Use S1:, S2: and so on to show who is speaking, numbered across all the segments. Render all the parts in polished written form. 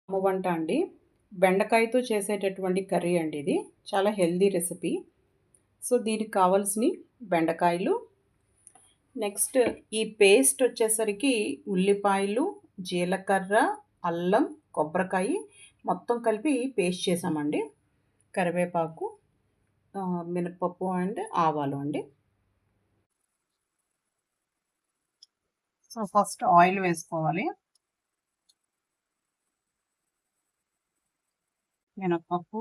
S1: వంట అండి. బెండకాయతో చేసేటటువంటి కర్రీ అండి ఇది. చాలా హెల్తీ రెసిపీ. సో, దీనికి కావాల్సినయి బెండకాయలు, నెక్స్ట్ ఈ పేస్ట్ వచ్చేసరికి ఉల్లిపాయలు, జీలకర్ర, అల్లం, కొబ్బరికాయ మొత్తం కలిపి పేస్ట్ చేసామండి. కరివేపాకు, మినపప్పు అండ్ ఆవాలు అండి. సో, ఫస్ట్ ఆయిల్ వేసుకోవాలి. మినపప్పు,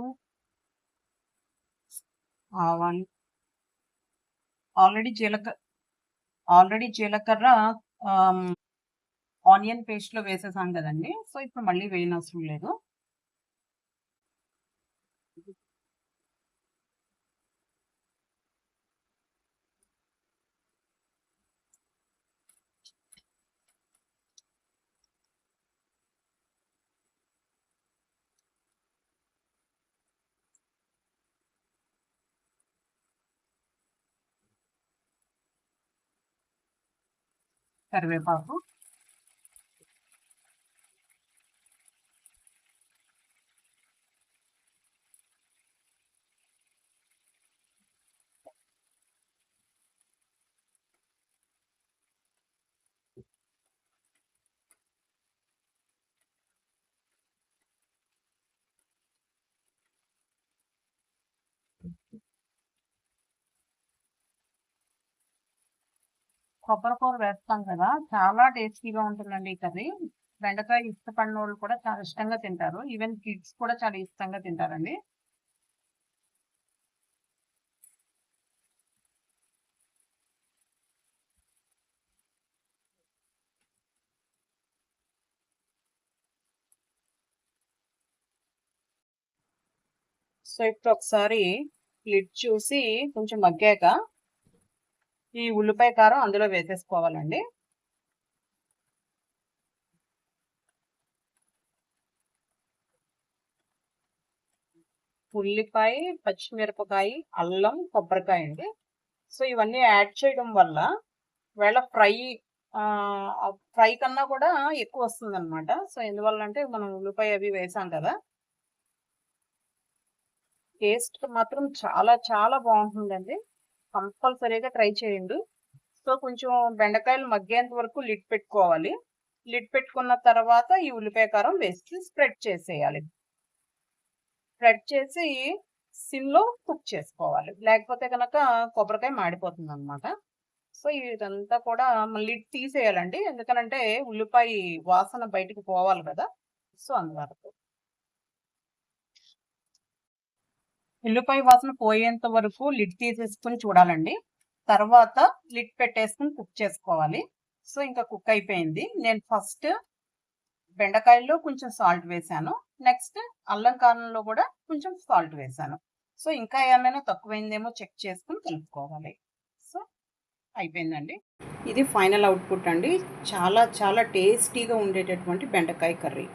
S1: ఆవాలు, ఆల్రెడీ జీలకర్ర ఆనియన్ పేస్ట్‌లో వేసేసాం కదండీ! సో, ఇప్పుడు మళ్ళీ వేయనవసరం లేదు. కరివేపాకు, కొబ్బరి కూర వేస్తాం కదా! చాలా టేస్టీగా ఉంటుందండి ఈ కర్రీ. బెండకాయ ఇష్టపడినోళ్ళు కూడా చాలా ఇష్టంగా తింటారు. ఈవెన్ కిడ్స్ కూడా చాలా ఇష్టంగా తింటారండి. సో, ఇప్పుడు ఒకసారి లిడ్ చూసి కొంచెం మగ్గాక ఈ ఉల్లిపాయ కారం అందులో వేసేసుకోవాలండి. ఉల్లిపాయ, పచ్చిమిరపకాయ, అల్లం, కొబ్బరికాయ అండి. సో, ఇవన్నీ యాడ్ చేయడం వల్ల ఒకవేళ ఫ్రై కన్నా కూడా ఎక్కువొస్తుందనమాట. సో, ఎందువల్లంటే మనం ఉల్లిపాయ అవి వేసాం కదా! టేస్ట్ మాత్రం చాలా చాలా బావుంటుందండి. కంపల్సరీగా ట్రై చేయండి. సో, కొంచెం బెండకాయలు మగ్గేంత వరకు లిడ్ పెట్టుకోవాలి. లిడ్ పెట్టుకున్న తర్వాత ఈ ఉల్లిపాయ కారం వేసి స్ప్రెడ్ చేసేయాలి. స్ప్రెడ్ చేసి సిమ్‌లో కుక్ చేసుకోవాలి. లేకపోతే గనక కొబ్బరికాయ మాడిపోతుందనమాట. సో, ఇదంతా కూడా లిడ్ తీసేయాలండి. ఎందుకనంటే ఉల్లిపాయ వాసన బయటికి పోవాలి కదా! సో, అందువరకు. ఉల్లిపాయ వాసన పోయేంత వరకు లిడ్ తీసేసుకొని చూడాలండి. తర్వాత లిడ్ పెట్టేసుకొని కుక్ చేసుకోవాలి. సో, ఇంకా కుక్ అయిపోయింది. నేను ఫస్ట్ బెండకాయల్లో కొంచెం సాల్ట్ వేశాను. నెక్స్ట్ అల్లం కారంలో కూడా కొంచెం సాల్ట్ వేశాను. సో, ఇంకా ఏమైనా తక్కువైందేమో చెక్ చేసుకొని కలుపుకోవాలి. సో, అయిపోయిందండి. ఇది ఫైనల్ అవుట్‌పుట్ అండి. చాలా చాలా టేస్టీగా ఉండేటటువంటి బెండకాయ కర్రీ.